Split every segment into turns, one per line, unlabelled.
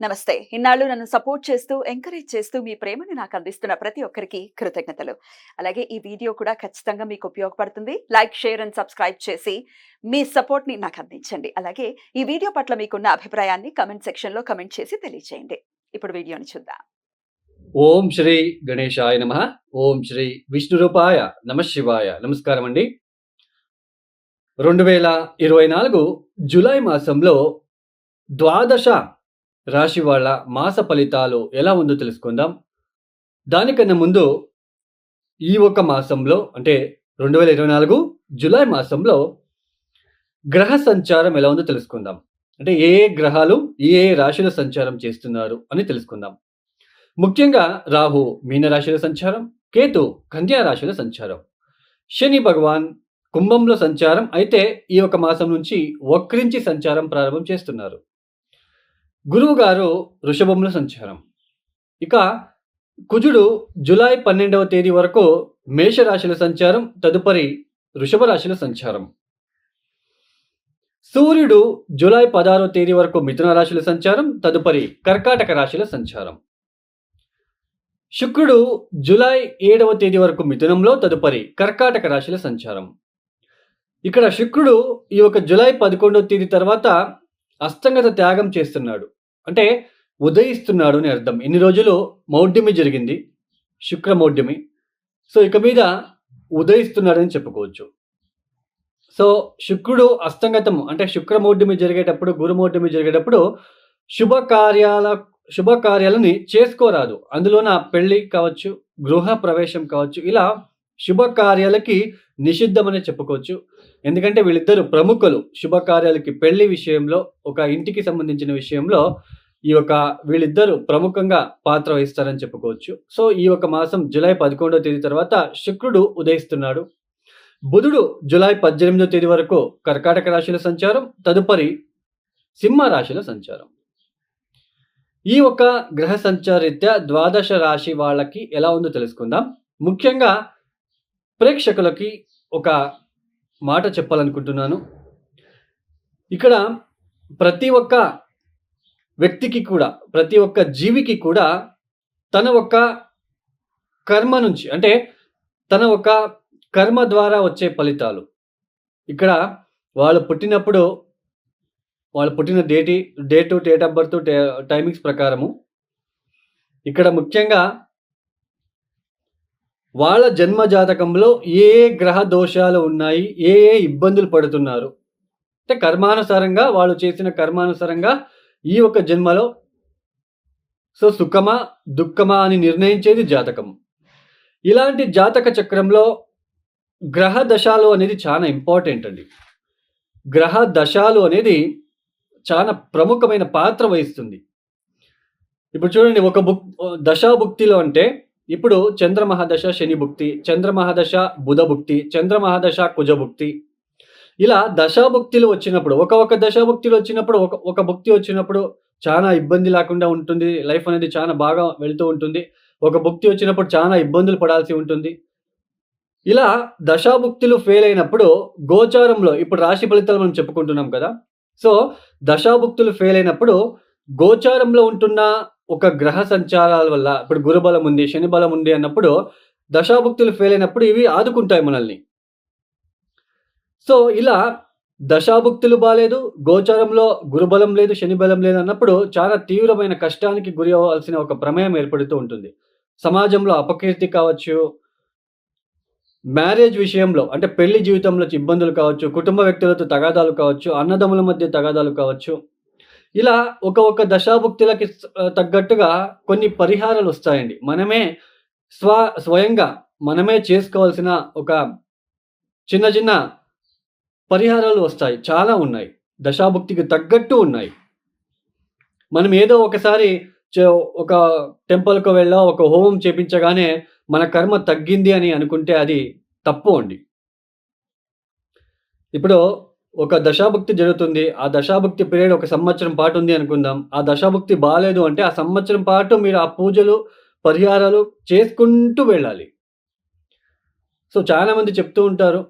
నమస్తే. ఇన్నాళ్ళు నన్ను సపోర్ట్ చేస్తూ, ఎంకరేజ్ చేస్తూ మీ ప్రేమని నాకు అందిస్తున్న ప్రతి ఒక్కరికి కృతజ్ఞతలు. అలాగే ఈ వీడియో కూడా ఖచ్చితంగా మీకు ఉపయోగపడుతుంది. లైక్, షేర్ అండ్ సబ్స్క్రైబ్ చేసి మీ సపోర్ట్‌ని నాకు అందించండి. అలాగే ఈ వీడియో పట్ల మీకున్న అభిప్రాయాన్ని కామెంట్ సెక్షన్‌లో కామెంట్ చేసి తెలియజేయండి. ఇప్పుడు వీడియోని చూద్దాం.
ఓం శ్రీ గణేశాయ నమః. ఓం శ్రీ విష్ణురూపాయ నమః శివాయ. నమస్కారం అండి. 2024 జూలై మాసంలో ద్వాదశ రాశి వాళ్ళ మాస ఫలితాలు ఎలా ఉందో తెలుసుకుందాం. దానికన్నా ముందు ఈ ఒక మాసంలో అంటే 2024 జూలై మాసంలో గ్రహ సంచారం ఎలా ఉందో తెలుసుకుందాం. అంటే ఏ గ్రహాలు ఏ రాశిలో సంచారం చేస్తున్నారు అని తెలుసుకుందాం. ముఖ్యంగా రాహు మీనరాశిలో సంచారం, కేతు కన్యా రాశిలో సంచారం, శని భగవాన్ కుంభంలో సంచారం అయితే ఈ ఒక మాసం నుంచి వక్రించి సంచారం ప్రారంభం చేస్తున్నారు. గురువు గారు వృషభంలో సంచారం. ఇక కుజుడు జూలై 12వ తేదీ వరకు మేషరాశిలో సంచారం, తదుపరి వృషభ రాశిలో సంచారం. సూర్యుడు జూలై 16వ తేదీ వరకు మిథున రాశిలో సంచారం, తదుపరి కర్కాటక రాశిలో సంచారం. శుక్రుడు జూలై 7వ తేదీ వరకు మిథునంలో, తదుపరి కర్కాటక రాశిలో సంచారం. ఇక్కడ శుక్రుడు ఈ యొక్క జూలై 11వ తేదీ తర్వాత అస్తంగత త్యాగం చేస్తున్నాడు. అంటే ఉదయిస్తున్నాడు అని అర్థం. ఇన్ని రోజులు మౌఢ్యమి జరిగింది, శుక్ర మౌఢ్యమి. సో ఇక మీద ఉదయిస్తున్నాడని చెప్పుకోవచ్చు. సో శుక్రుడు అస్తంగతం అంటే శుక్ర మౌఢ్యమి జరిగేటప్పుడు, గురు మౌఢ్యమి జరిగేటప్పుడు శుభకార్యాలని చేసుకోరాదు. అందులోన పెళ్లి కావచ్చు, గృహ ప్రవేశం కావచ్చు, ఇలా శుభకార్యాలకి నిషిద్ధమనే చెప్పుకోవచ్చు. ఎందుకంటే వీళ్ళిద్దరు ప్రముఖులు శుభకార్యాలకి, పెళ్లి విషయంలో, ఒక ఇంటికి సంబంధించిన విషయంలో వీళ్ళిద్దరూ ప్రముఖంగా పాత్ర వహిస్తారని చెప్పుకోవచ్చు. సో ఈ ఒక మాసం జూలై 11వ తేదీ తర్వాత శుక్రుడు ఉదయిస్తున్నాడు. బుధుడు జూలై 18వ తేదీ వరకు కర్కాటక రాశిలో సంచారం, తదుపరి సింహ రాశిలో సంచారం. ఈ ఒక గ్రహ సంచారరీత్యా ద్వాదశ రాశి వాళ్ళకి ఎలా ఉందో తెలుసుకుందాం. ముఖ్యంగా ప్రేక్షకులకి ఒక మాట చెప్పాలనుకుంటున్నాను. ఇక్కడ ప్రతి ఒక్క వ్యక్తికి కూడా, ప్రతి ఒక్క జీవికి కూడా తన ఒక్క కర్మ నుంచి, అంటే తన ఒక కర్మ ద్వారా వచ్చే ఫలితాలు. ఇక్కడ వాళ్ళు పుట్టినప్పుడు వాళ్ళు పుట్టిన డేట్ ఆఫ్ బర్త్, టైమింగ్స్ ప్రకారము ఇక్కడ ముఖ్యంగా వాళ్ళ జన్మ జాతకంలో ఏ గ్రహ దోషాలు ఉన్నాయి, ఏ ఇబ్బందులు పడుతున్నారు, అంటే కర్మానుసారంగా వాళ్ళు చేసిన కర్మానుసారంగా ఈ ఒక జన్మలో సో సుఖమా దుఃఖమా అని నిర్ణయించేది జాతకం. ఇలాంటి జాతక చక్రంలో గ్రహ దశాలు అనేది చాలా ఇంపార్టెంట్ అండి. గ్రహ దశాలు అనేది చాలా ప్రముఖమైన పాత్ర వహిస్తుంది. ఇప్పుడు చూడండి, ఒక దశాభుక్తిలో అంటే ఇప్పుడు చంద్రమహాదశ శని భుక్తి, చంద్రమహాదశ బుధ భుక్తి, చంద్రమహాదశ కుజ భుక్తి, ఇలా దశాభుక్తులు వచ్చినప్పుడు, ఒక దశాభుక్తులు వచ్చినప్పుడు, ఒక భుక్తి వచ్చినప్పుడు చాలా ఇబ్బంది లేకుండా ఉంటుంది. లైఫ్ అనేది చాలా బాగా వెళ్తూ ఉంటుంది. ఒక భుక్తి వచ్చినప్పుడు చాలా ఇబ్బందులు పడాల్సి ఉంటుంది. ఇలా దశాభుక్తులు ఫెయిల్ అయినప్పుడు గోచారంలో, ఇప్పుడు రాశి ఫలితాలు మనం చెప్పుకుంటున్నాం కదా. సో దశాభుక్తులు ఫెయిల్ అయినప్పుడు గోచారంలో ఉంటున్న ఒక గ్రహ సంచారాల వల్ల, ఇప్పుడు గురుబలం ఉంది, శని బలం ఉంది అన్నప్పుడు దశాభుక్తులు ఫెయిల్ అయినప్పుడు ఇవి ఆదుకుంటాయి మనల్ని. సో ఇలా దశాభుక్తులు బాలేదు, గోచారంలో గురుబలం లేదు, శని బలం లేదు అన్నప్పుడు చాలా తీవ్రమైన కష్టానికి గురి అవ్వాల్సిన ఒక ప్రమేయం ఏర్పడుతూ ఉంటుంది. సమాజంలో అపకీర్తి కావచ్చు, మ్యారేజ్ విషయంలో అంటే పెళ్లి జీవితంలో ఇబ్బందులు కావచ్చు, కుటుంబ వ్యక్తులతో తగాదాలు కావచ్చు, అన్నదమ్ముల మధ్య తగాదాలు కావచ్చు, ఇలా ఒక దశాభుక్తులకి తగ్గట్టుగా కొన్ని పరిహారాలు వస్తాయండి. మనమే స్వయంగా మనమే చేసుకోవాల్సిన ఒక చిన్న పరిహారాలు వస్తాయి. చాలా ఉన్నాయి, దశాభుక్తికి తగ్గట్టు ఉన్నాయి. మనం ఏదో ఒకసారి ఒక టెంపుల్‌కి వెళ్ళో, ఒక హోమం చేపించగానే మన కర్మ తగ్గింది అని అనుకుంటే అది తప్పు అండి. ఇప్పుడు ఒక దశాభుక్తి జరుగుతుంది. ఆ దశాభుక్తి పీరియడ్ ఒక సంవత్సరం పాటు ఉంది అనుకుందాం. ఆ దశాభుక్తి బాలేదు అంటే ఆ సంవత్సరం పాటు మీరు ఆ పూజలు, పరిహారాలు చేసుకుంటూ వెళ్ళాలి. సో చాలామంది చెప్తూ ఉంటారు,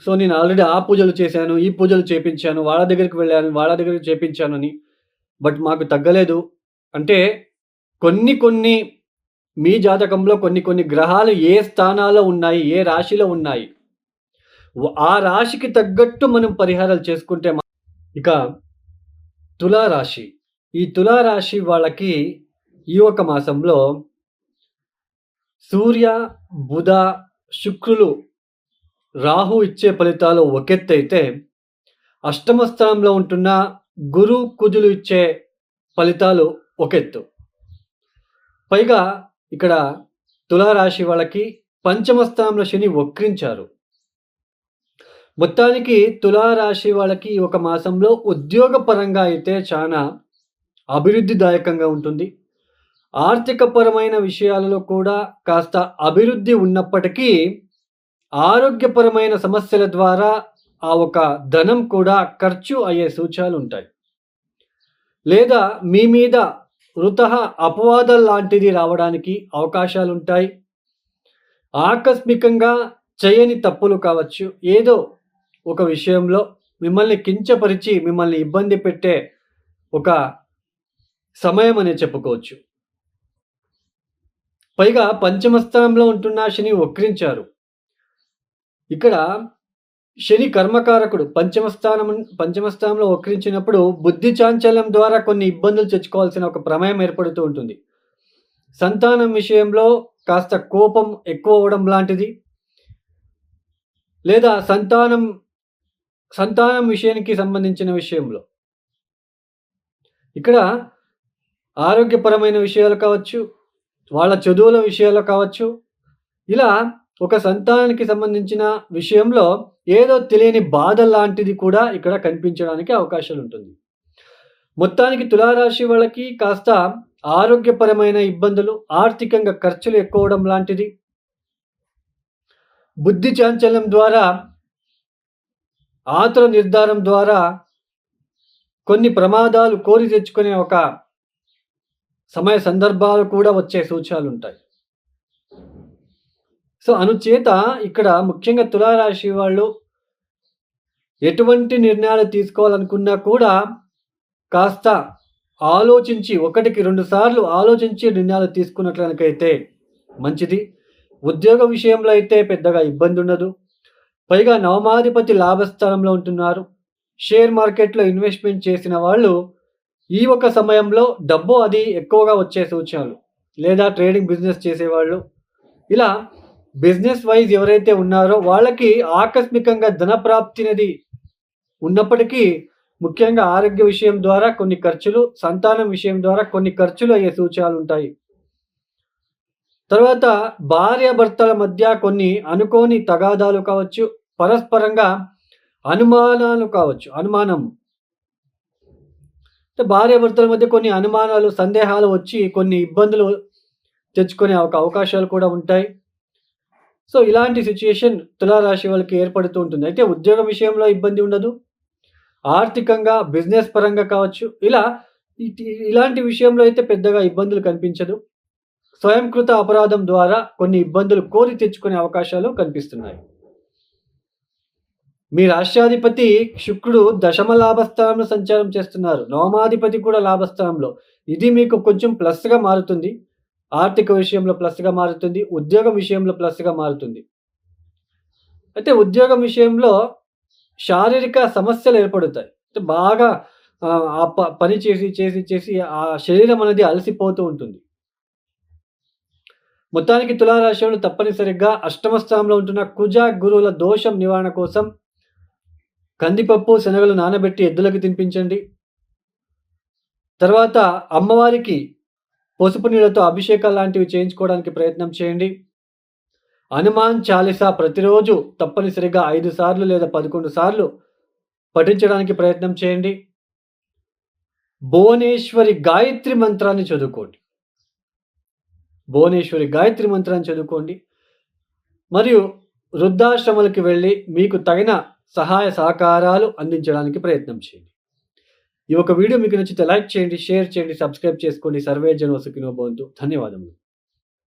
సో నేను ఆల్రెడీ ఆ పూజలు చేశాను, ఈ పూజలు చేపించాను, వాళ్ళ దగ్గరికి వెళ్ళాను, వాళ్ళ దగ్గరికి చేపించాను అని. బట్ మాకు తగ్గలేదు. అంటే కొన్ని మీ జాతకంలో కొన్ని గ్రహాలు ఏ స్థానాల్లో ఉన్నాయి, ఏ రాశిలో ఉన్నాయి, ఆ రాశికి తగ్గట్టు మనం పరిహారాలు చేసుకుంటే ఇక తులారాశి. ఈ తులారాశి వాళ్ళకి ఈ ఒక మాసంలో సూర్య, బుధ, శుక్రులు, రాహు ఇచ్చే ఫలితాలు ఒకెత్తైతే, అష్టమ స్థానంలో ఉంటున్న గురు, కుజులు ఇచ్చే ఫలితాలు ఒకెత్తు. పైగా ఇక్కడ తులారాశి వాళ్ళకి పంచమ స్థానంలో శని వక్రించారు. మొత్తానికి తులారాశి వాళ్ళకి ఒక మాసంలో ఉద్యోగపరంగా అయితే చాలా అభివృద్ధిదాయకంగా ఉంటుంది. ఆర్థికపరమైన విషయాలలో కూడా కాస్త అభివృద్ధి ఉన్నప్పటికీ, ఆరోగ్యపరమైన సమస్యల ద్వారా ఆ ఒక ధనం కూడా ఖర్చు అయ్యే సూచనలుంటాయి. లేదా మీ మీద వృథా అపవాదం లాంటిది రావడానికి అవకాశాలుంటాయి. ఆకస్మికంగా చేయని తప్పులు కావచ్చు, ఏదో ఒక విషయంలో మిమ్మల్ని కించపరిచి, మిమ్మల్ని ఇబ్బంది పెట్టే ఒక సమయం అనే చెప్పుకోవచ్చు. పైగా పంచమ స్థానంలో ఉంటున్న శని వక్రించారు. ఇక్కడ శని కర్మకారకుడు. పంచమ స్థానంలో వక్రించినప్పుడు బుద్ధి చాంచల్యం ద్వారా కొన్ని ఇబ్బందులు తెచ్చుకోవాల్సిన ఒక ప్రమేయం ఏర్పడుతూ ఉంటుంది. సంతానం విషయంలో కాస్త కోపం ఎక్కువ అవ్వడం లాంటిది, లేదా సంతానం విషయానికి సంబంధించిన విషయంలో ఇక్కడ ఆరోగ్యపరమైన విషయాలు కావచ్చు, వాళ్ళ చదువుల విషయాల్లో కావచ్చు, ఇలా ఒక సంతానానికి సంబంధించిన విషయంలో ఏదో తెలియని బాధ లాంటిది కూడా ఇక్కడ కనిపించడానికి అవకాశాలుంటుంది. మొత్తానికి తులారాశి వాళ్ళకి కాస్త ఆరోగ్యపరమైన ఇబ్బందులు, ఆర్థికంగా ఖర్చులు ఎక్కువడం లాంటిది, బుద్ధి చాంచల్యం ద్వారా, ఆతుర నిర్ధారం ద్వారా కొన్ని ప్రమాదాలు కోరి తెచ్చుకునే ఒక సమయ సందర్భాలు కూడా వచ్చే సూచనలుంటాయి. సో, అనుచేత ఇక్కడ ముఖ్యంగా తులారాశి వాళ్ళు ఎటువంటి నిర్ణయాలు తీసుకోవాలనుకున్నా కూడా కాస్త ఆలోచించి, 1కి 2 సార్లు ఆలోచించి నిర్ణయాలు తీసుకున్నట్లయితే మంచిది. ఉద్యోగ విషయంలో అయితే పెద్దగా ఇబ్బంది ఉండదు. పైగా నవమాధిపతి లాభస్థానంలో ఉంటున్నారు. షేర్ మార్కెట్‌లో ఇన్వెస్ట్‌మెంట్ చేసిన వాళ్ళు ఈ ఒక సమయంలో డబ్బు అది ఎక్కువగా వచ్చే సూచనలు, లేదా ట్రేడింగ్ బిజినెస్ చేసేవాళ్ళు, ఇలా బిజినెస్ వైజ్ ఎవరైతే ఉన్నారో వాళ్ళకి ఆకస్మికంగా ధనప్రాప్తి అనేది ఉన్నప్పటికీ, ముఖ్యంగా ఆరోగ్య విషయం ద్వారా కొన్ని ఖర్చులు, సంతానం విషయం ద్వారా కొన్ని ఖర్చులు అయ్యే సూచనలుంటాయి. తర్వాత భార్యాభర్తల మధ్య కొన్ని అనుకోని తగాదాలు కావచ్చు, పరస్పరంగా అనుమానాలు కావచ్చు. భార్యాభర్తల మధ్య కొన్ని అనుమానాలు, సందేహాలు వచ్చి కొన్ని ఇబ్బందులు తెచ్చుకునే అవకాశాలు కూడా ఉంటాయి. సో, ఇలాంటి సిట్యుయేషన్ తులారాశి వాళ్ళకి ఏర్పడుతూ ఉంటుంది. అయితే ఉద్యోగం విషయంలో ఇబ్బంది ఉండదు. ఆర్థికంగా, బిజినెస్ పరంగా కావచ్చు, ఇలాంటి విషయంలో అయితే పెద్దగా ఇబ్బందులు కనిపించదు. స్వయంకృత అపరాధం ద్వారా కొన్ని ఇబ్బందులు కోరి తెచ్చుకునే అవకాశాలు కనిపిస్తున్నాయి. మీ రాష్ట్రాధిపతి శుక్రుడు దశమ లాభస్థానంలో సంచారం చేస్తున్నారు. నవమాధిపతి కూడా లాభస్థానంలో. ఇది మీకు కొంచెం ప్లస్‌గా మారుతుంది. ఆర్థిక విషయంలో ప్లస్‌గా మారుతుంది. ఉద్యోగం విషయంలో ప్లస్‌గా మారుతుంది. అయితే ఉద్యోగం విషయంలో శారీరక సమస్యలు ఏర్పడుతాయి. అంటే బాగా ఆ పని చేసి ఆ శరీరం అనేది అలసిపోతూ ఉంటుంది. మొత్తానికి తులారాశి వాళ్ళు తప్పనిసరిగా అష్టమ స్థానంలో ఉంటున్న కుజ, గురువుల దోషం నివారణ కోసం కందిపప్పు, శనగలు నానబెట్టి ఎద్దులకు తినిపించండి. తర్వాత అమ్మవారికి పసుపు నీళ్ళతో అభిషేకాలు లాంటివి చేయించుకోవడానికి ప్రయత్నం చేయండి. హనుమాన్ చాలీసా ప్రతిరోజు తప్పనిసరిగా 5 సార్లు లేదా 11 సార్లు పఠించడానికి ప్రయత్నం చేయండి. భువనేశ్వరి గాయత్రి మంత్రాన్ని చదువుకోండి. మరియు వృద్ధాశ్రమాలకు వెళ్ళి మీకు తగిన సహాయ సహకారాలు అందించడానికి ప్రయత్నం చేయండి. ఈ ఒక వీడియో మీకు నచ్చితే లైక్ చేయండి, షేర్ చేయండి, సబ్స్క్రైబ్ చేసుకోండి. సర్వే జన సుఖినో భవంతు. ధన్యవాదములు.